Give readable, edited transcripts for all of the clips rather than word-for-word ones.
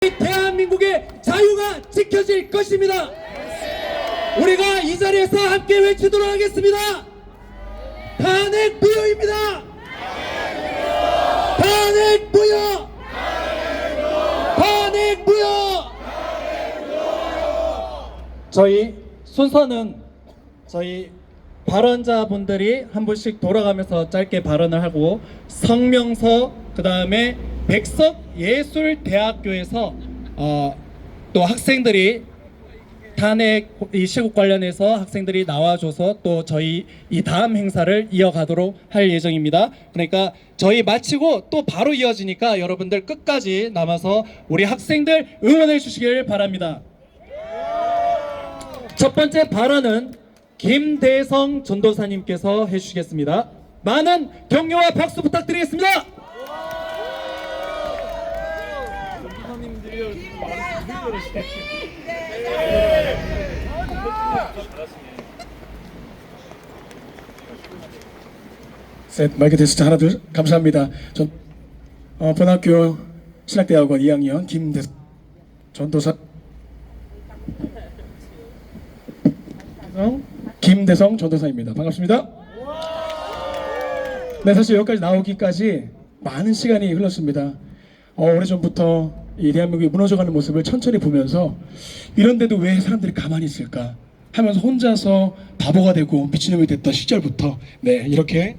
대한민국의 자유가 지켜질 것입니다. 우리가 이 자리에서 함께 외치도록 하겠습니다. 탄핵 무효입니다. 탄핵 무효. 탄핵 무효. 저희 순서는 저희 발언자분들이 한 분씩 돌아가면서 짧게 발언을 하고 성명서, 그 다음에 백석예술대학교에서 또 학생들이 탄핵 이 시국 관련해서 학생들이 나와줘서 또 저희 이 다음 행사를 이어가도록 할 예정입니다. 그러니까 저희 마치고 또 바로 이어지니까 여러분들 끝까지 남아서 우리 학생들 응원해 주시길 바랍니다. 첫 번째 발언은 김대성 전도사님께서 해주시겠습니다. 많은 격려와 박수 부탁드리겠습니다. 셋, 마이크 테스트 하나 둘 감사합니다. 전 본학교 신학대학원 2학년 김대성 전도사 김대성 전도사입니다. 반갑습니다. 네, 사실 여기까지 나오기까지 많은 시간이 흘렀습니다. 오래전부터 이 대한민국이 무너져가는 모습을 천천히 보면서 이런데도 왜 사람들이 가만히 있을까 하면서 혼자서 바보가 되고 미친놈이 됐던 시절부터 네, 이렇게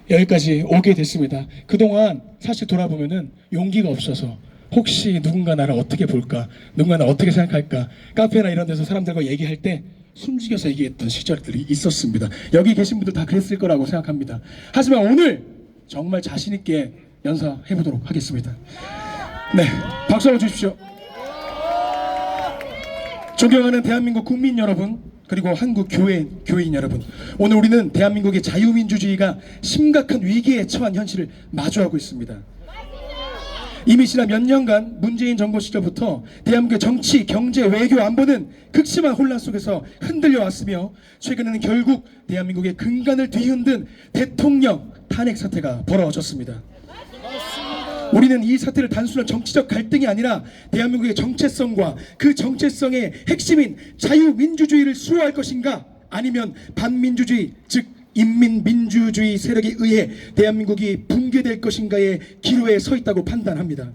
여기까지 오게 됐습니다. 그동안 사실 돌아보면은 용기가 없어서 혹시 누군가 나를 어떻게 볼까, 누군가 나를 어떻게 생각할까, 카페나 이런 데서 사람들과 얘기할 때 숨죽여서 얘기했던 시절들이 있었습니다. 여기 계신 분들 다 그랬을 거라고 생각합니다. 하지만 오늘 정말 자신 있게 연사해 보도록 하겠습니다. 네, 박수 한번 주십시오. 존경하는 대한민국 국민 여러분, 그리고 한국 교회인 여러분, 오늘 우리는 대한민국의 자유민주주의가 심각한 위기에 처한 현실을 마주하고 있습니다. 이미 지난 몇 년간 문재인 정부 시절부터 대한민국의 정치, 경제, 외교, 안보는 극심한 혼란 속에서 흔들려 왔으며 최근에는 결국 대한민국의 근간을 뒤흔든 대통령 탄핵 사태가 벌어졌습니다. 우리는 이 사태를 단순한 정치적 갈등이 아니라 대한민국의 정체성과 그 정체성의 핵심인 자유민주주의를 수호할 것인가, 아니면 반민주주의, 즉 인민민주주의 세력에 의해 대한민국이 붕괴될 것인가의 기로에 서 있다고 판단합니다.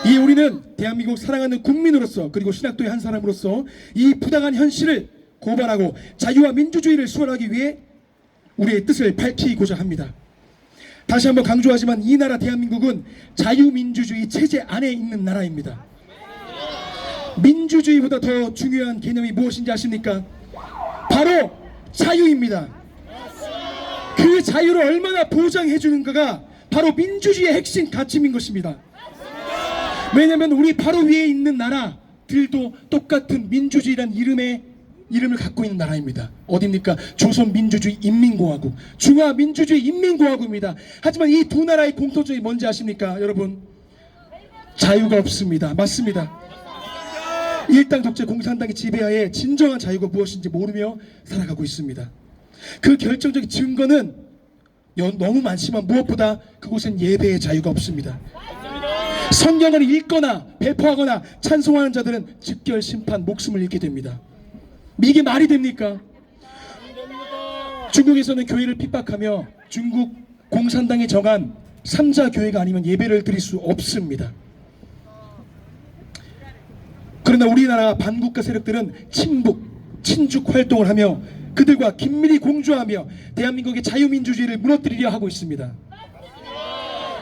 이에 우리는 대한민국 사랑하는 국민으로서, 그리고 신학도의 한 사람으로서 이 부당한 현실을 고발하고 자유와 민주주의를 수호하기 위해 우리의 뜻을 밝히고자 합니다. 다시 한번 강조하지만 이 나라 대한민국은 자유민주주의 체제 안에 있는 나라입니다. 민주주의보다 더 중요한 개념이 무엇인지 아십니까? 바로 자유입니다. 그 자유를 얼마나 보장해 주는가가 바로 민주주의의 핵심 가치인 것입니다. 왜냐하면 우리 바로 위에 있는 나라들도 똑같은 민주주의란 이름을 갖고 있는 나라입니다. 어디입니까? 조선민주주의 인민공화국, 중화민주주의 인민공화국입니다. 하지만 이 두 나라의 공통점이 뭔지 아십니까? 여러분, 자유가 없습니다. 맞습니다. 일당 독재 공산당의 지배하에 진정한 자유가 무엇인지 모르며 살아가고 있습니다. 그 결정적인 증거는 너무 많지만 무엇보다 그곳엔 예배의 자유가 없습니다. 성경을 읽거나 배포하거나 찬송하는 자들은 즉결 심판, 목숨을 잃게 됩니다. 이게 말이 됩니까? 중국에서는 교회를 핍박하며 중국 공산당이 정한 3자 교회가 아니면 예배를 드릴 수 없습니다. 그러나 우리나라 반국가 세력들은 친죽 활동을 하며 그들과 긴밀히 공조하며 대한민국의 자유민주주의를 무너뜨리려 하고 있습니다.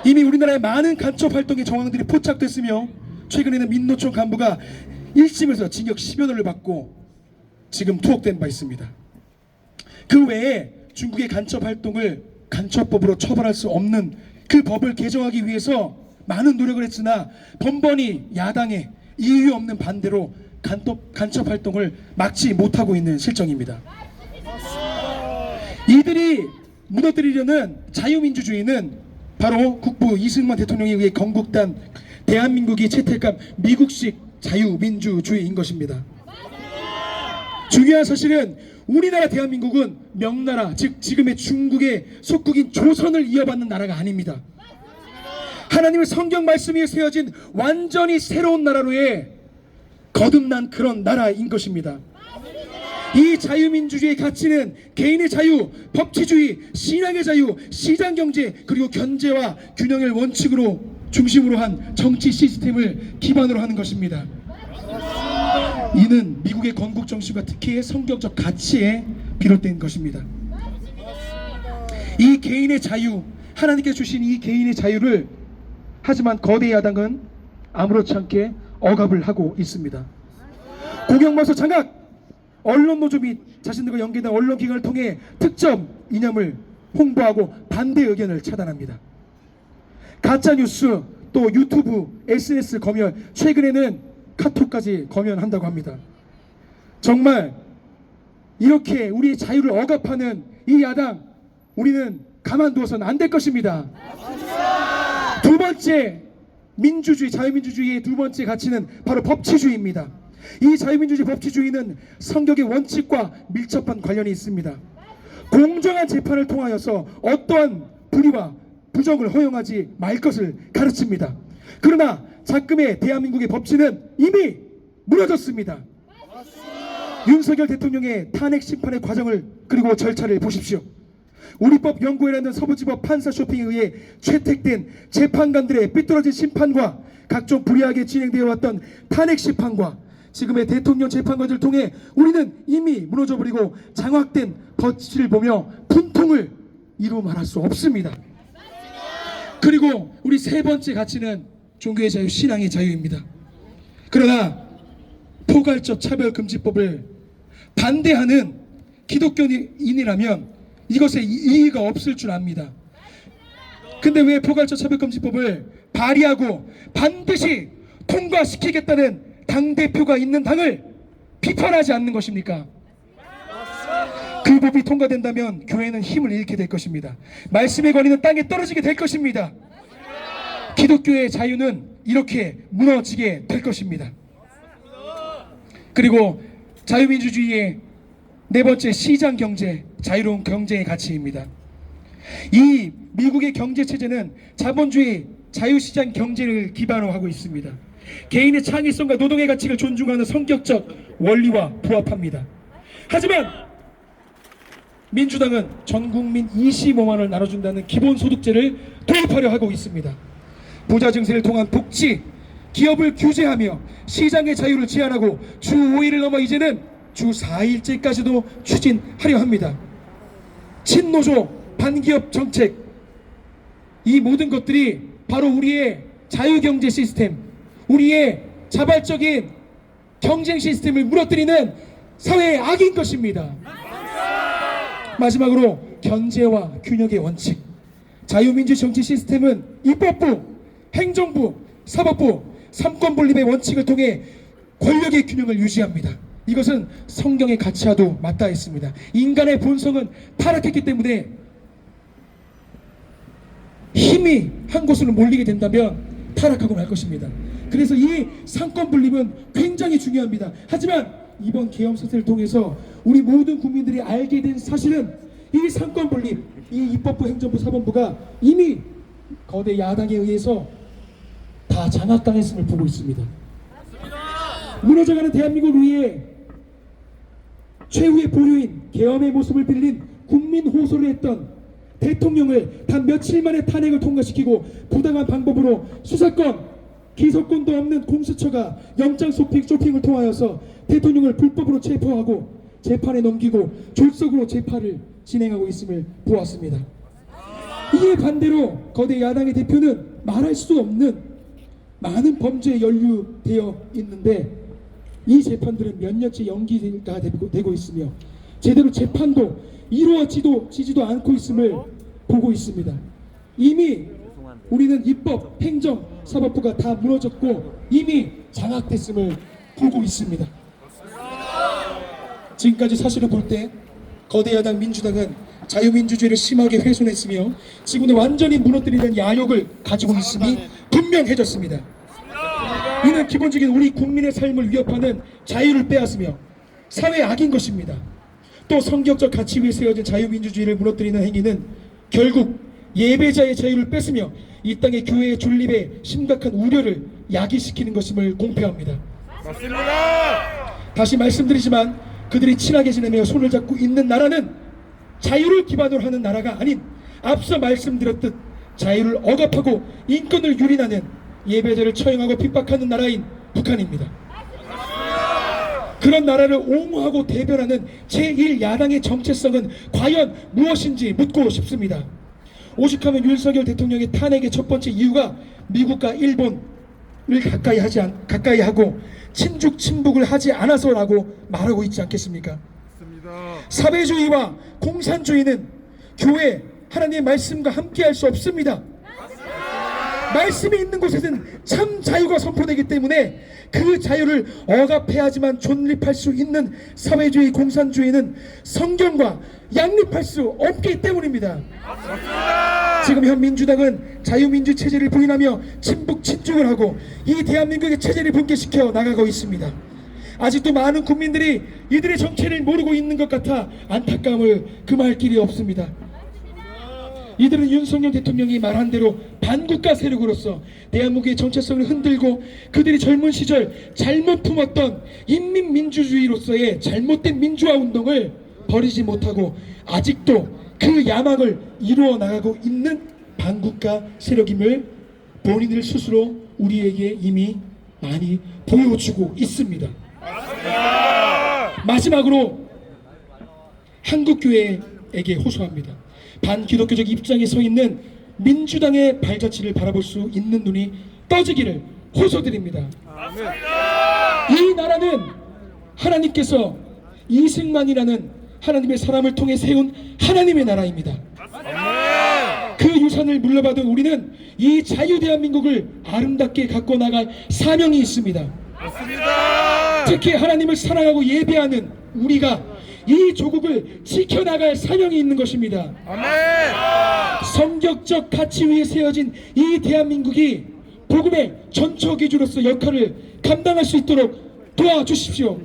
이미 우리나라의 많은 간첩 활동의 정황들이 포착됐으며 최근에는 민노총 간부가 1심에서 징역 10여 년을 받고 지금 투옥된 바 있습니다. 그 외에 중국의 간첩 활동을 간첩법으로 처벌할 수 없는 그 법을 개정하기 위해서 많은 노력을 했으나 번번이 야당의 이유 없는 반대로 간첩 활동을 막지 못하고 있는 실정입니다. 이들이 무너뜨리려는 자유민주주의는 바로 국부 이승만 대통령에 의해 건국된 대한민국이 채택한 미국식 자유민주주의인 것입니다. 중요한 사실은 우리나라 대한민국은 명나라, 즉 지금의 중국의 속국인 조선을 이어받는 나라가 아닙니다. 하나님의 성경 말씀이 세워진 완전히 새로운 나라로의 거듭난 그런 나라인 것입니다. 이 자유민주주의의 가치는 개인의 자유, 법치주의, 신앙의 자유, 시장경제, 그리고 견제와 균형을 원칙으로 중심으로 한 정치 시스템을 기반으로 하는 것입니다. 이는 미국의 건국 정신과 특히의 성경적 가치에 비롯된 것입니다. 이 개인의 자유, 하나님께서 주신 이 개인의 자유를 하지만 거대 야당은 아무렇지 않게 억압을 하고 있습니다. 공영방송 장악, 언론 노조 및 자신들과 연계된 언론기관을 통해 특정 이념을 홍보하고 반대 의견을 차단합니다. 가짜뉴스, 또 유튜브, SNS 검열, 최근에는 카톡까지 검열한다고 합니다. 정말 이렇게 우리의 자유를 억압하는 이 야당, 우리는 가만두어서는 안 될 것입니다. 두 번째 민주주의, 자유민주주의의 두 번째 가치는 바로 법치주의입니다. 이 자유민주주의 법치주의는 성경의 원칙과 밀접한 관련이 있습니다. 공정한 재판을 통하여서 어떠한 불의와 부정을 허용하지 말 것을 가르칩니다. 그러나 작금의 대한민국의 법치는 이미 무너졌습니다. 윤석열 대통령의 탄핵 심판의 과정을 그리고 절차를 보십시오. 우리법 연구회라는 서부지법 판사 쇼핑에 의해 채택된 재판관들의 삐뚤어진 심판과 각종 불이하게 진행되어 왔던 탄핵 심판과 지금의 대통령 재판관들을 통해 우리는 이미 무너져버리고 장악된 법치를 보며 분통을 이루 말할 수 없습니다. 그리고 우리 세 번째 가치는 종교의 자유, 신앙의 자유입니다. 그러나 포괄적 차별금지법을 반대하는 기독교인이라면 이것에 이의가 없을 줄 압니다. 근데 왜 포괄적 차별금지법을 발의하고 반드시 통과시키겠다는 당대표가 있는 당을 비판하지 않는 것입니까? 그 법이 통과된다면 교회는 힘을 잃게 될 것입니다. 말씀의 권위는 땅에 떨어지게 될 것입니다. 기독교의 자유는 이렇게 무너지게 될 것입니다. 그리고 자유민주주의의 네 번째, 시장경제, 자유로운 경제의 가치입니다. 이 미국의 경제체제는 자본주의 자유시장 경제를 기반으로 하고 있습니다. 개인의 창의성과 노동의 가치를 존중하는 성격적 원리와 부합합니다. 하지만 민주당은 전국민 25만 원을 나눠준다는 기본소득제를 도입하려 하고 있습니다. 부자 증세를 통한 복지, 기업을 규제하며 시장의 자유를 제한하고 주 5일을 넘어 이제는 주 4일제까지도 추진하려 합니다. 친노조, 반기업 정책, 이 모든 것들이 바로 우리의 자유경제 시스템, 우리의 자발적인 경쟁 시스템을 무너뜨리는 사회의 악인 것입니다. 마지막으로 견제와 균형의 원칙, 자유민주 정치 시스템은 입법부, 행정부, 사법부, 삼권분립의 원칙을 통해 권력의 균형을 유지합니다. 이것은 성경의 가치와도 맞닿아 있습니다. 인간의 본성은 타락했기 때문에 힘이 한 곳으로 몰리게 된다면 타락하고 말 것입니다. 그래서 이 상권분립은 굉장히 중요합니다. 하지만 이번 계엄 사태를 통해서 우리 모든 국민들이 알게 된 사실은 이 상권분립, 이 입법부, 행정부, 사법부가 이미 거대 야당에 의해서 다 장악당했음을 보고 있습니다. 무너져가는 대한민국을 위해 최후의 보류인 계엄의 모습을 빌린 국민 호소를 했던 대통령을 단 며칠 만에 탄핵을 통과시키고 부당한 방법으로 수사권, 기소권도 없는 공수처가 영장 쇼핑을 통하여서 대통령을 불법으로 체포하고 재판에 넘기고 졸속으로 재판을 진행하고 있음을 보았습니다. 이에 반대로 거대 야당의 대표는 말할 수 없는 많은 범죄에 연루되어 있는데 이 재판들은 몇 년째 연기가 되고 있으며 제대로 재판도 이루어지지도 않고 있음을 보고 있습니다. 이미 우리는 입법, 행정, 사법부가 다 무너졌고 이미 장악됐음을 보고 있습니다. 지금까지 사실을 볼 때 거대 야당 민주당은 자유민주주의를 심하게 훼손했으며 지금은 완전히 무너뜨리는 야욕을 가지고 있음이 분명해졌습니다. 이는 기본적인 우리 국민의 삶을 위협하는 자유를 빼앗으며 사회의 악인 것입니다. 또 성경적 가치 위에 세워진 자유민주주의를 무너뜨리는 행위는 결국 예배자의 자유를 뺏으며 이 땅의 교회의 존립에 심각한 우려를 야기시키는 것임을 공표합니다. 맞습니다. 다시 말씀드리지만 그들이 친하게 지내며 손을 잡고 있는 나라는 자유를 기반으로 하는 나라가 아닌 앞서 말씀드렸듯 자유를 억압하고 인권을 유린하는 예배자를 처형하고 핍박하는 나라인 북한입니다. 그런 나라를 옹호하고 대변하는 제1야당의 정체성은 과연 무엇인지 묻고 싶습니다. 오죽하면 윤석열 대통령의 탄핵의 첫 번째 이유가 미국과 일본을 가까이 하고 친중 친북을 하지 않아서라고 말하고 있지 않겠습니까? 사회주의와 공산주의는 교회 하나님의 말씀과 함께할 수 없습니다. 말씀이 있는 곳에는 참 자유가 선포되기 때문에 그 자유를 억압해야지만 존립할 수 있는 사회주의 공산주의는 성경과 양립할 수 없기 때문입니다. 지금 현 민주당은 자유민주 체제를 부인하며 친북 친중을 하고 이 대한민국의 체제를 붕괴시켜 나가고 있습니다. 아직도 많은 국민들이 이들의 정체를 모르고 있는 것 같아 안타까움을 금할 길이 없습니다. 이들은 윤석열 대통령이 말한 대로 반국가 세력으로서 대한민국의 정체성을 흔들고 그들이 젊은 시절 잘못 품었던 인민민주주의로서의 잘못된 민주화 운동을 버리지 못하고 아직도 그 야망을 이루어 나가고 있는 반국가 세력임을 본인들 스스로 우리에게 이미 많이 보여주고 있습니다. 마지막으로 한국교회에게 호소합니다. 반기독교적 입장에 서 있는 민주당의 발자취를 바라볼 수 있는 눈이 떠지기를 호소드립니다. 이 나라는 하나님께서 이승만이라는 하나님의 사람을 통해 세운 하나님의 나라입니다. 그 유산을 물려받은 우리는 이 자유 대한민국을 아름답게 갖고 나갈 사명이 있습니다. 특히 하나님을 사랑하고 예배하는 우리가 이 조국을 지켜나갈 사명이 있는 것입니다. 성격적 가치 위에 세워진 이 대한민국이 복음의 전초기주로서 역할을 감당할 수 있도록 도와주십시오.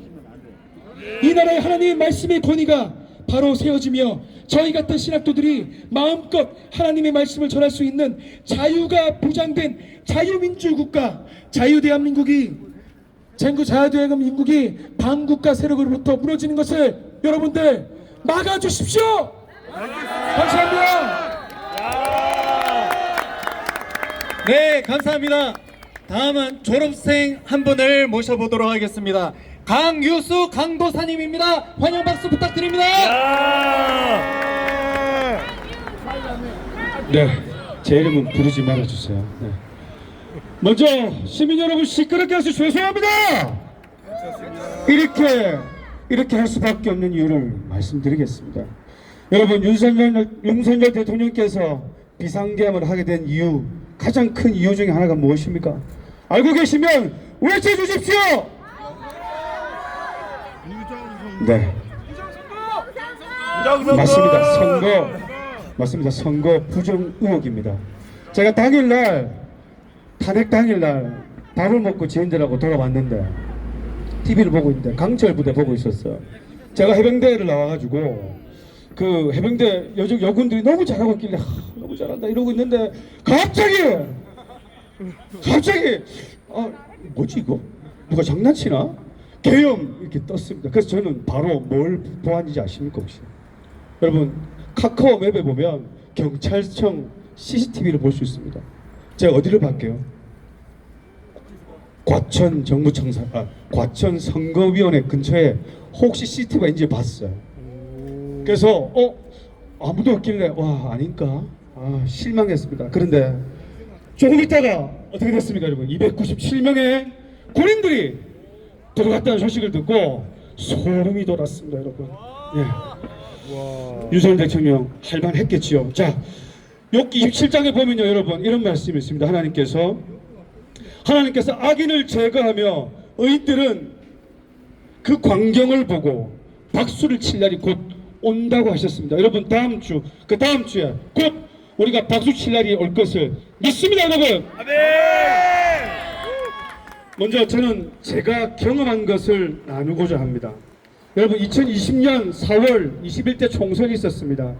이 나라의 하나님의 말씀의 권위가 바로 세워지며 저희 같은 신학도들이 마음껏 하나님의 말씀을 전할 수 있는 자유가 보장된 자유민주국가, 자유대한민국이 자유대한민국이 반국가 세력으로부터 무너지는 것을 여러분들 막아주십시오. 감사합니다. 네, 감사합니다. 다음은 졸업생 한 분을 모셔보도록 하겠습니다. 강유수 강도사님입니다. 환영 박수 부탁드립니다. 네, 제 이름은 부르지 말아주세요. 네. 먼저 시민 여러분 시끄럽게 해서 죄송합니다. 이렇게 할 수밖에 없는 이유를 말씀드리겠습니다. 여러분 윤석열 대통령께서 비상계엄을 하게 된 이유, 가장 큰 이유 중에 하나가 무엇입니까? 알고 계시면 외쳐주십시오. 네, 맞습니다. 선거 부정 의혹입니다. 제가 탄핵 당일날 밥을 먹고 지인들하고 돌아왔는데 TV를 보고 있는데 강철 부대 보고 있었어요. 제가 해병대를 나와가지고 그 해병대 여군들이 너무 잘하고 있길래 너무 잘한다 이러고 있는데 갑자기 뭐지 이거? 누가 장난치나? 계엄 이렇게 떴습니다. 그래서 저는 바로 뭘 보았는지 아십니까 혹시? 여러분 카카오 맵에 보면 경찰청 CCTV를 볼 수 있습니다. 제가 어디를 봤게요? 과천 선거위원회 근처에 혹시 CCTV가 있는지 봤어요. 그래서 아무도 없길래 와 아닌가? 실망했습니다. 그런데 조금 있다가 어떻게 됐습니까 여러분? 297명의 군인들이 들어갔다는 소식을 듣고 소름이 돋았습니다 여러분. 예. 윤석열 대통령 할만했겠지요. 자, 욥기 27장에 보면요 여러분 이런 말씀이 있습니다. 하나님께서 악인을 제거하며 의인들은 그 광경을 보고 박수를 칠 날이 곧 온다고 하셨습니다. 여러분 다음 주에 곧 우리가 박수 칠 날이 올 것을 믿습니다 여러분. 먼저 저는 제가 경험한 것을 나누고자 합니다. 여러분 2020년 4월 20일 때 총선이 있었습니다.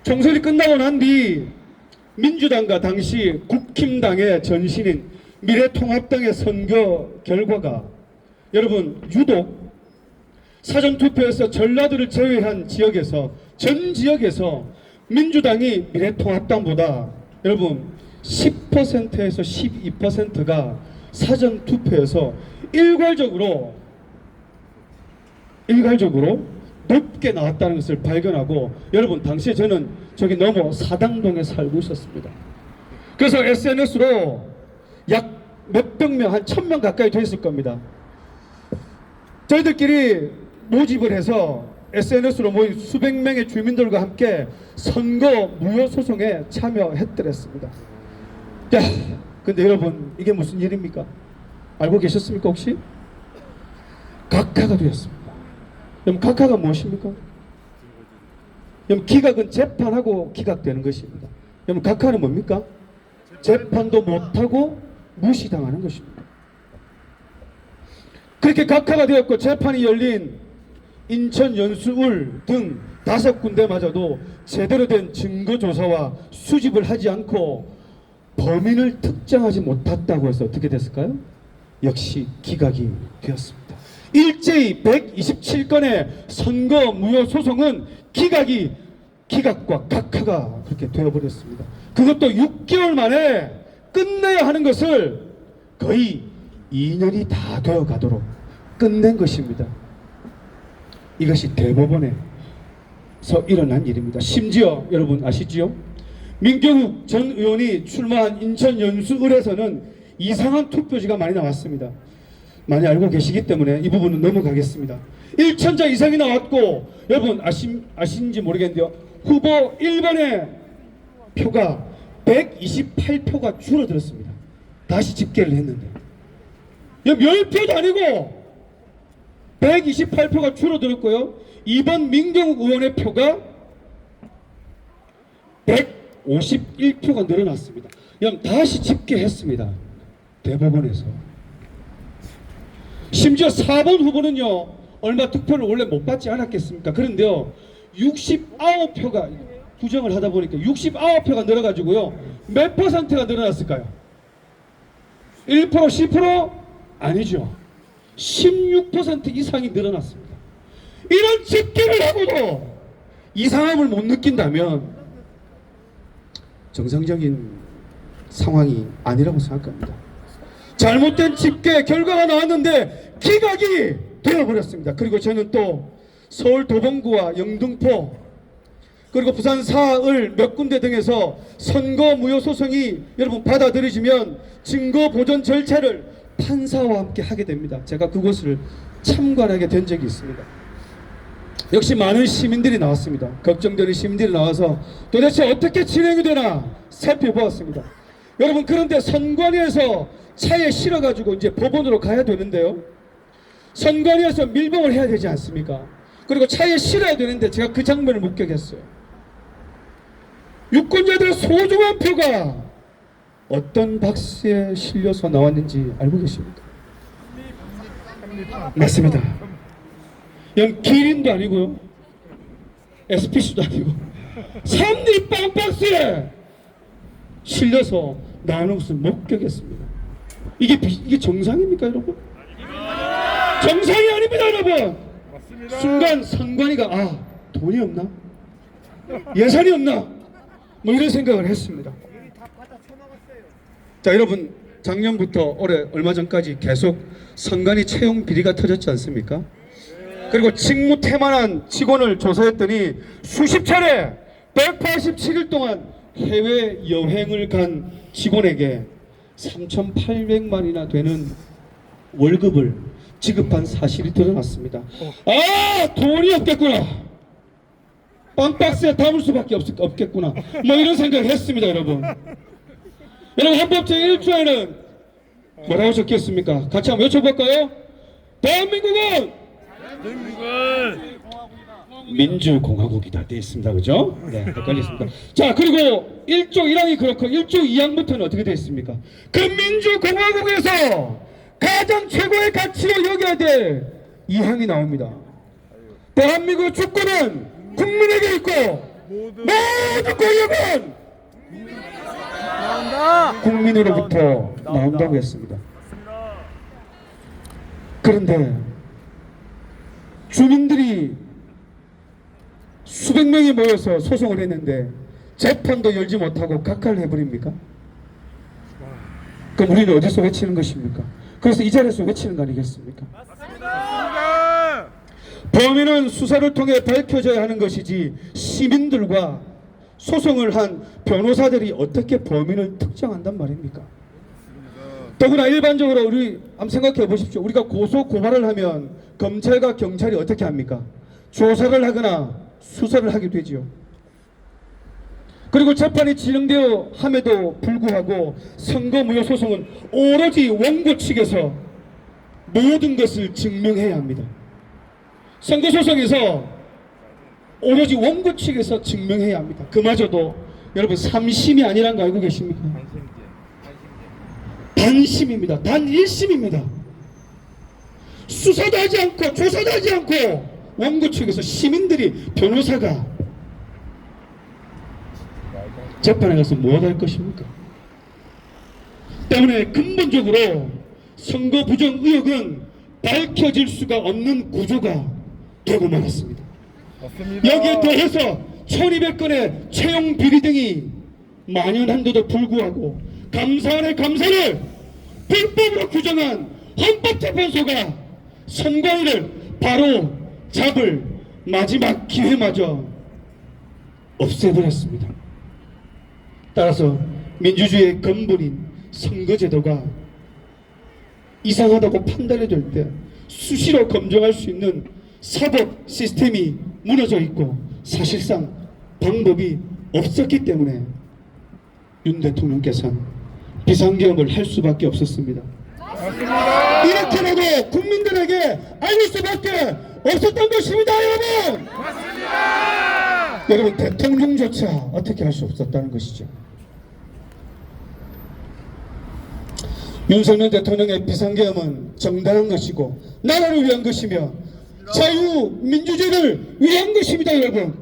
총선이 끝나고 난 뒤 민주당과 당시 국힘당의 전신인 미래통합당의 선거 결과가 여러분 유독 사전투표에서 전라도를 제외한 지역에서 전 지역에서 민주당이 미래통합당보다 여러분 10%에서 12%가 사전투표에서 일괄적으로 높게 나왔다는 것을 발견하고 여러분 당시에 저는 저기 넘어 사당동에 살고 있었습니다. 그래서 SNS로 약 몇백 명, 한 1000명 가까이 됐을 겁니다. 저희들끼리 모집을 해서 SNS로 모인 수백 명의 주민들과 함께 선거 무효 소송에 참여했더랬습니다. 야, 근데 여러분 이게 무슨 일입니까? 알고 계셨습니까 혹시? 각하가 되었습니다. 그럼 각하가 무엇입니까? 그럼 기각은 재판하고 기각되는 것입니다. 그럼 각하는 뭡니까? 재판도 못하고 무시당하는 것입니다. 그렇게 각하가 되었고 재판이 열린 인천 연수울 등 5군데마저도 제대로 된 증거조사와 수집을 하지 않고 범인을 특정하지 못했다고 해서 어떻게 됐을까요? 역시 기각이 되었습니다. 일제히 127건의 선거 무효 소송은 기각과 각하가 그렇게 되어버렸습니다. 그것도 6개월 만에 끝내야 하는 것을 거의 2년이 다 되어가도록 끝낸 것입니다. 이것이 대법원에서 일어난 일입니다. 심지어 여러분 아시지요? 민경욱 전 의원이 출마한 인천 연수을에서는 이상한 투표지가 많이 나왔습니다. 많이 알고 계시기 때문에 이 부분은 넘어가겠습니다. 1천자 이상이 나왔고 여러분 아시는지 모르겠는데요. 후보 1번의 표가 128표가 줄어들었습니다. 다시 집계를 했는데 10표도 아니고 128표가 줄어들었고요. 2번 민경욱 의원의 표가 151표가 늘어났습니다. 그럼 다시 집계했습니다. 대법원에서. 심지어 4번 후보는요. 얼마 득표를 원래 못 받지 않았겠습니까? 그런데요. 69표가 부정을 하다 보니까 69표가 늘어가지고요. 몇 퍼센트가 늘어났을까요? 1%, 10%? 아니죠. 16% 이상이 늘어났습니다. 이런 집계를 하고도 이상함을 못 느낀다면 정상적인 상황이 아니라고 생각합니다. 잘못된 집계 결과가 나왔는데 기각이 되어버렸습니다. 그리고 저는 또 서울 도봉구와 영등포 그리고 부산 사을 몇 군데 등에서 선거 무효 소송이 여러분 받아들여지면 증거 보존 절차를 판사와 함께 하게 됩니다. 제가 그곳을 참관하게 된 적이 있습니다. 역시 많은 시민들이 나왔습니다. 걱정되는 시민들이 나와서 도대체 어떻게 진행이 되나 살펴보았습니다. 여러분 그런데 선관위에서 차에 실어가지고 이제 법원으로 가야 되는데요. 선관위에서 밀봉을 해야 되지 않습니까? 그리고 차에 실어야 되는데 제가 그 장면을 목격했어요. 유권자들의 소중한 표가 어떤 박스에 실려서 나왔는지 알고 계십니까? 맞습니다. 기린도 아니고요. SPC도 아니고 삼립빵 박스에 실려서 나오는 것을 목격했습니다. 이게 정상입니까 여러분? 정상이 아닙니다 여러분. 맞습니다. 순간 선관위가 돈이 없나? 예산이 없나? 뭐 이런 생각을 했습니다. 자 여러분 작년부터 올해 얼마 전까지 계속 선관위 채용 비리가 터졌지 않습니까? 그리고 직무 태만한 직원을 조사했더니 수십 차례 187일 동안 해외 여행을 간 직원에게 3,800만이나 되는 월급을 지급한 사실이 드러났습니다. 돈이 없겠구나. 빵박스에 담을 수밖에 없겠구나. 뭐 이런 생각을 했습니다 여러분. 여러분 헌법 제1조에는 뭐라고 적혔습니까? 같이 한번 외쳐볼까요? 대한민국은 민주공화국이다 되어 있습니다. 그죠? 네, 헷갈렸습니다. 자, 그리고 1조 1항이 그렇고 1조 2항부터는 어떻게 되어 있습니까? 그 민주공화국에서 가장 최고의 가치로 여겨야 될 2항이 나옵니다. 대한민국 주권은 국민에게 있고 모든 권력은 국민으로부터 나온다고 했습니다. 그런데 주민들이 수백 명이 모여서 소송을 했는데 재판도 열지 못하고 각하를 해버립니까? 그럼 우리는 어디서 외치는 것입니까? 그래서 이 자리에서 외치는 거 아니겠습니까? 범인은 수사를 통해 밝혀져야 하는 것이지 시민들과 소송을 한 변호사들이 어떻게 범인을 특정한단 말입니까? 더구나 일반적으로 우리 한번 생각해 보십시오. 우리가 고소 고발을 하면 검찰과 경찰이 어떻게 합니까? 조사를 하거나 수사를 하게 되지요. 그리고 재판이 진행되어 함에도 불구하고 선거무효 소송은 오로지 원고 측에서 모든 것을 증명해야 합니다. 선거소송에서 오로지 원고 측에서 증명해야 합니다. 그마저도 여러분 3심이 아니란 거 알고 계십니까? 단심입니다. 단 1심입니다. 수사도 하지 않고 조사도 하지 않고 원고 측에서 시민들이 변호사가 재판에 가서 무엇 할 것입니까? 때문에 근본적으로 선거 부정 의혹은 밝혀질 수가 없는 구조가 되고 말았습니다. 여기에 더해서 1200건의 채용 비리 등이 만연한데도 불구하고 감사원의 감사를 불법으로 규정한 헌법재판소가 선관위를 바로 잡을 마지막 기회마저 없애버렸습니다. 따라서 민주주의의 근본인 선거제도가 이상하다고 판단이 될 때 수시로 검증할 수 있는 사법 시스템이 무너져 있고 사실상 방법이 없었기 때문에 윤 대통령께서는 비상계엄을 할 수밖에 없었습니다. 이렇게라도 국민들에게 알릴 수밖에 없었던 것입니다, 여러분. 여러분, 대통령조차 어떻게 할 수 없었다는 것이죠. 윤석열 대통령의 비상계엄은 정당한 것이고 나라를 위한 것이며 자유민주주의를 위한 것입니다, 여러분.